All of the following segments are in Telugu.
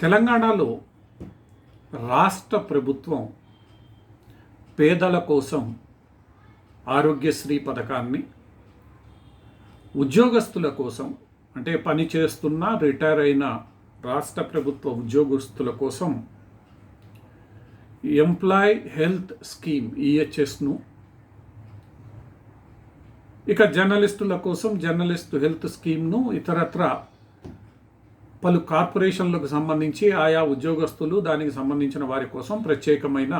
తెలంగాణలో రాష్ట్ర ప్రభుత్వం పేదల కోసం ఆరోగ్యశ్రీ పథకాన్ని ఉద్యోగస్తుల కోసం అంటే పని చేస్తున్న రిటైర్ అయిన రాష్ట్ర ప్రభుత్వ ఉద్యోగస్తుల కోసం ఎంప్లాయ్ హెల్త్ స్కీమ్ ఈహెచ్ఎస్ను, ఇక జర్నలిస్టుల కోసం జర్నలిస్ట్ హెల్త్ స్కీమ్ను ఇతరత్ర పలు కార్పొరేషన్లకు సంబంధించి ఆయా ఉద్యోగస్తులు దానికి సంబంధించిన వారి కోసం ప్రత్యేకమైన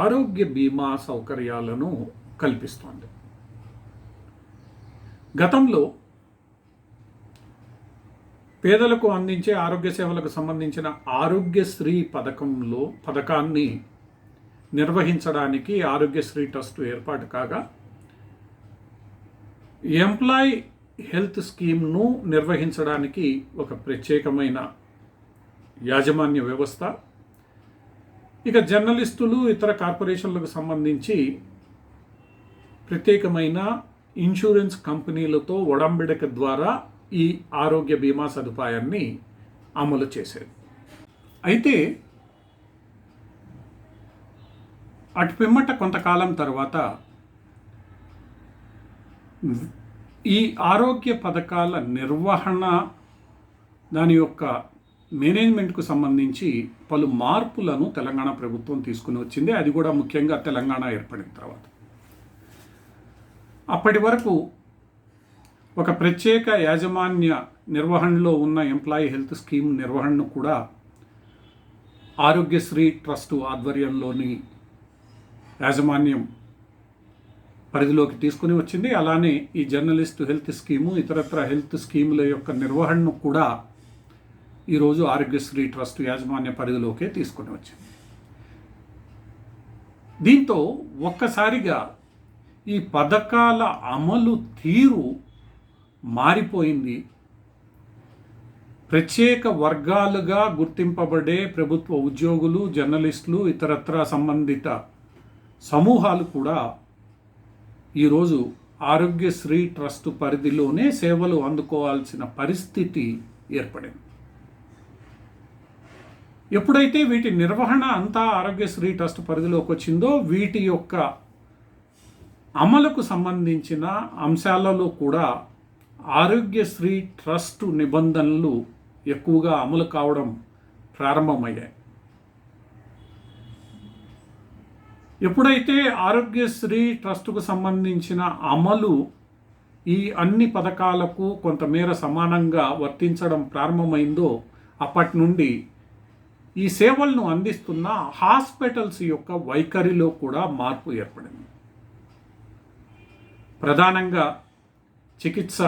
ఆరోగ్య బీమా సౌకర్యాలను కల్పిస్తోంది. గతంలో పేదలకు అందించే ఆరోగ్య సేవలకు సంబంధించిన ఆరోగ్యశ్రీ పథకాన్ని నిర్వహించడానికి ఆరోగ్యశ్రీ ట్రస్ట్ ఏర్పాటు కాగా, ఎంప్లాయ్ హెల్త్ స్కీమ్ను నిర్వహించడానికి ఒక ప్రత్యేకమైన యాజమాన్య వ్యవస్థ, ఇక జర్నలిస్టులు ఇతర కార్పొరేషన్లకు సంబంధించి ప్రత్యేకమైన ఇన్సూరెన్స్ కంపెనీలతో ఒడంబడిక ద్వారా ఈ ఆరోగ్య బీమా సదుపాయాన్ని అమలు చేసేది. అయితే అటు పిమ్మట కొంతకాలం తర్వాత ఈ ఆరోగ్య పథకాల నిర్వహణ, దాని యొక్క మేనేజ్మెంట్కు సంబంధించి పలు మార్పులను తెలంగాణ ప్రభుత్వం తీసుకుని వచ్చింది. అది కూడా ముఖ్యంగా తెలంగాణ ఏర్పడిన తర్వాత. అప్పటి వరకు ఒక ప్రత్యేక యాజమాన్య నిర్వహణలో ఉన్న ఎంప్లాయీ హెల్త్ స్కీమ్ నిర్వహణను కూడా ఆరోగ్యశ్రీ ట్రస్టు ఆధ్వర్యంలోని యాజమాన్యం పరిధిలోకి తీసుకుని వచ్చింది. అలానే ఈ జర్నలిస్ట్ హెల్త్ స్కీము, ఇతరత్ర హెల్త్ స్కీముల యొక్క నిర్వహణను కూడా ఈరోజు ఆరోగ్యశ్రీ ట్రస్ట్ యాజమాన్య పరిధిలోకే తీసుకుని వచ్చింది. దీంతో ఒక్కసారిగా ఈ పథకాల అమలు తీరు మారిపోయింది. ప్రత్యేక వర్గాలుగా గుర్తింపబడే ప్రభుత్వ ఉద్యోగులు, జర్నలిస్టులు, ఇతరత్ర సంబంధిత సమూహాలు కూడా ఈరోజు ఆరోగ్యశ్రీ ట్రస్ట్ పరిధిలోనే సేవలు అందుకోవాల్సిన పరిస్థితి ఏర్పడింది. ఎప్పుడైతే వీటి నిర్వహణ అంతా ఆరోగ్యశ్రీ ట్రస్ట్ పరిధిలోకి వచ్చిందో, వీటి యొక్క అమలుకు సంబంధించిన అంశాలలో కూడా ఆరోగ్యశ్రీ ట్రస్ట్ నిబంధనలు ఎక్కువగా అమలు కావడం ప్రారంభమయ్యాయి. ఎప్పుడైతే ఆరోగ్యశ్రీ ట్రస్టుకు సంబంధించిన అమలు ఈ అన్ని పథకాలకు కొంతమేర సమానంగా వర్తించడం ప్రారంభమైందో, అప్పటి నుండి ఈ సేవలను అందిస్తున్న హాస్పిటల్స్ యొక్క వైఖరిలో కూడా మార్పు ఏర్పడింది. ప్రధానంగా చికిత్స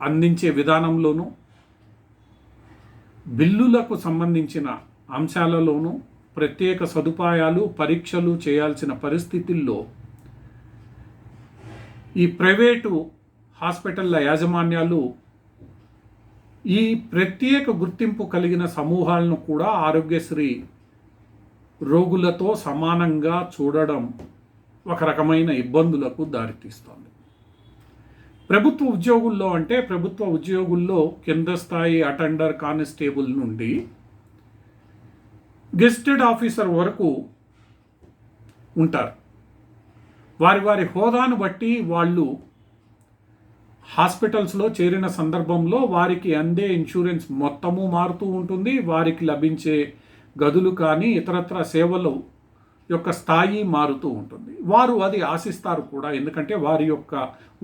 అందించే విధానంలోనూ, బిల్లులకు సంబంధించిన అంశాలలోనూ, ప్రత్యేక సదుపాయాలు, పరీక్షలు చేయాల్సిన పరిస్థితుల్లో ఈ ప్రైవేటు హాస్పిటళ్ల యాజమాన్యాలు ఈ ప్రత్యేక గుర్తింపు కలిగిన సమూహాలను కూడా ఆరోగ్యశ్రీ రోగులతో సమానంగా చూడడం ఒక రకమైన ఇబ్బందులకు దారితీస్తోంది. ప్రభుత్వ ఉద్యోగుల్లో అంటే ప్రభుత్వ ఉద్యోగుల్లో కింద స్థాయి అటెండర్, కానిస్టేబుల్ నుండి గెస్టెడ్ ఆఫీసర్ వరకు ఉంటారు. వారి వారి హోదాను బట్టి వాళ్ళు హాస్పిటల్స్లో చేరిన సందర్భంలో వారికి అందే ఇన్సూరెన్స్ మొత్తము మారుతూ ఉంటుంది. వారికి లభించే గదులు కానీ ఇతరత్ర సేవలు యొక్క స్థాయి మారుతూ ఉంటుంది. వారు అది ఆశిస్తారు కూడా, ఎందుకంటే వారి యొక్క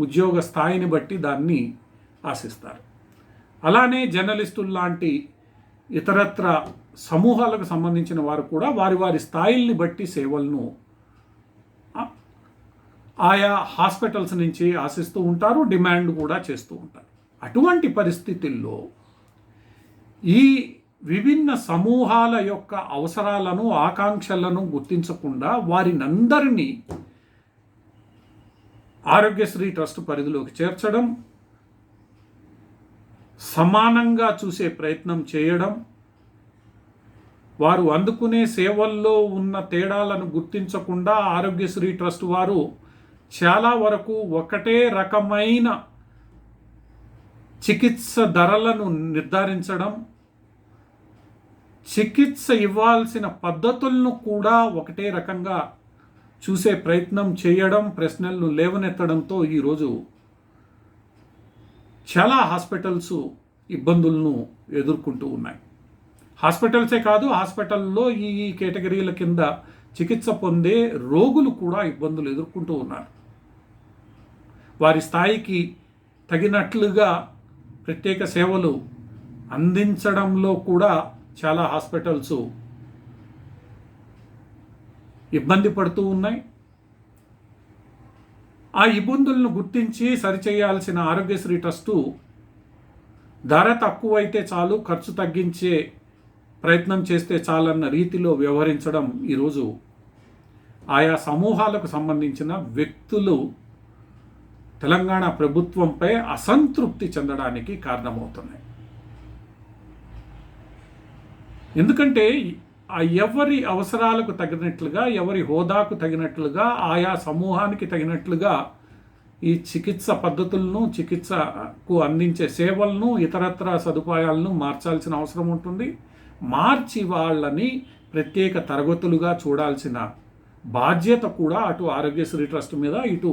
ఉద్యోగ స్థాయిని బట్టి దాన్ని ఆశిస్తారు. అలానే జర్నలిస్టులు లాంటి ఇతరత్ర సమూహాలకు సంబంధించిన వారు కూడా వారి వారి స్థాయిల్ని బట్టి సేవలను ఆయా హాస్పిటల్స్ నుంచి ఆశిస్తూ ఉంటారు, డిమాండ్ కూడా చేస్తూ ఉంటారు. అటువంటి పరిస్థితుల్లో ఈ విభిన్న సమూహాల యొక్క అవసరాలను, ఆకాంక్షలను గుర్తించకుండా వారినందరినీ ఆరోగ్యశ్రీ ట్రస్ట్ పరిధిలోకి చేర్చడం, సమానంగా చూసే ప్రయత్నం చేయడం, వారు అందుకునే సేవల్లో ఉన్న తేడాలను గుర్తించకుండా ఆరోగ్యశ్రీ ట్రస్ట్ వారు చాలా వరకు ఒకటే రకమైన చికిత్స ధరలను నిర్ధారించడం, చికిత్స ఇవ్వాల్సిన పద్ధతులను కూడా ఒకటే రకంగా చూసే ప్రయత్నం చేయడం, ప్రశ్నలను లేవనెత్తడంతో ఈరోజు చాలా హాస్పిటల్స్ ఇబ్బందులను ఎదుర్కొంటూ ఉన్నాయి. హాస్పిటల్సే కాదు, హాస్పిటల్లో ఈ కేటగిరీల కింద చికిత్స పొందే రోగులు కూడా ఇబ్బందులు ఎదుర్కొంటూ ఉన్నారు. వారి స్థాయికి తగినట్లుగా ప్రత్యేక సేవలు అందించడంలో కూడా చాలా హాస్పిటల్స్ ఇబ్బంది పడుతూ ఉన్నాయి. ఆ ఇబ్బందులను గుర్తించి సరిచేయాల్సిన ఆరోగ్యశ్రీ ట్రస్టు ధర తక్కువైతే చాలు, ఖర్చు తగ్గించే ప్రయత్నం చేస్తే చాలన్న రీతిలో వ్యవహరించడం ఈరోజు ఆయా సమూహాలకు సంబంధించిన వ్యక్తులు తెలంగాణ ప్రభుత్వంపై అసంతృప్తి చెందడానికి కారణమవుతున్నాయి. ఎందుకంటే ఎవరి అవసరాలకు తగినట్లుగా, ఎవరి హోదాకు తగినట్లుగా, ఆయా సమూహానికి తగినట్లుగా ఈ చికిత్స పద్ధతులను, చికిత్సకు అందించే సేవలను, ఇతరత్ర సదుపాయాలను మార్చాల్సిన అవసరం ఉంటుంది. మార్చి వాళ్ళని ప్రత్యేక తరగతులుగా చూడాల్సిన బాధ్యత కూడా అటు ఆరోగ్యశ్రీ ట్రస్ట్ మీద, ఇటు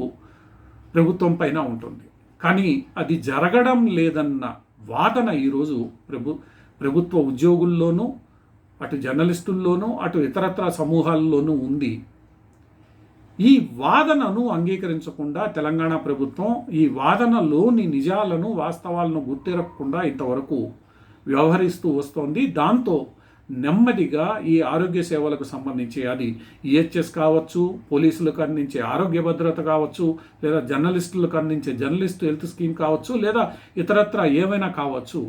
ప్రభుత్వం పైన ఉంటుంది. కానీ అది జరగడం లేదన్న వాదన ఈరోజు ప్రభుత్వ ఉద్యోగుల్లోనూ, అటు జర్నలిస్టుల్లోనూ, అటు ఇతరత్ర సమూహాల్లోనూ ఉంది. ఈ వాదనను అంగీకరించకుండా తెలంగాణ ప్రభుత్వం ఈ వాదనలోని నిజాలను, వాస్తవాలను గుర్తిరగకుండా ఇంతవరకు వ్యవహరిస్తూ వస్తోంది. దాంతో నెమ్మదిగా ఈ ఆరోగ్య సేవలకు సంబంధించి, అది ఈహెచ్ఎస్ కావచ్చు, పోలీసులకు అందించే ఆరోగ్య భద్రత కావచ్చు, లేదా జర్నలిస్టులకు అందించే జర్నలిస్ట్ హెల్త్ స్కీమ్ కావచ్చు, లేదా ఇతరత్ర ఏమైనా కావచ్చు,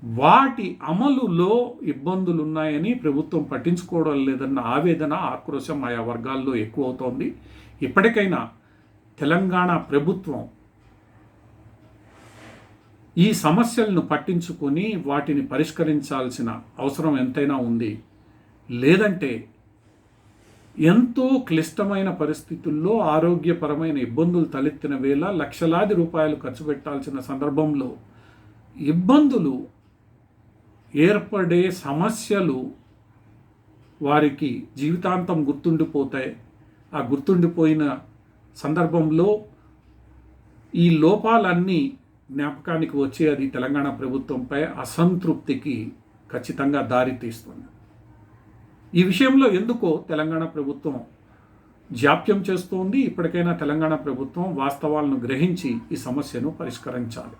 వాటి అమలులో ఇబ్బందులు ఉన్నాయని ప్రభుత్వం పట్టించుకోవడం లేదన్న ఆవేదన, ఆక్రోశం ఆయా వర్గాల్లో ఎక్కువ అవుతోంది. ఇప్పటికైనా తెలంగాణ ప్రభుత్వం ఈ సమస్యలను పట్టించుకొని వాటిని పరిష్కరించాల్సిన అవసరం ఎంతైనా ఉంది. లేదంటే ఎంతో క్లిష్టమైన పరిస్థితుల్లో ఆరోగ్యపరమైన ఇబ్బందులు తలెత్తిన వేళ లక్షలాది రూపాయలు ఖర్చు పెట్టాల్సిన సందర్భంలో ఇబ్బందులు ఏర్పడే సమస్యలు వారికి జీవితాంతం గుర్తుండిపోతాయి. ఆ గుర్తుండిపోయిన సందర్భంలో ఈ లోపాలన్నీ జ్ఞాపకానికి వచ్చి అది తెలంగాణ ప్రభుత్వంపై అసంతృప్తికి ఖచ్చితంగా దారితీస్తుంది. ఈ విషయంలో ఎందుకో తెలంగాణ ప్రభుత్వం జాప్యం చేస్తోంది. ఇప్పటికైనా తెలంగాణ ప్రభుత్వం వాస్తవాలను గ్రహించి ఈ సమస్యను పరిష్కరించాలి.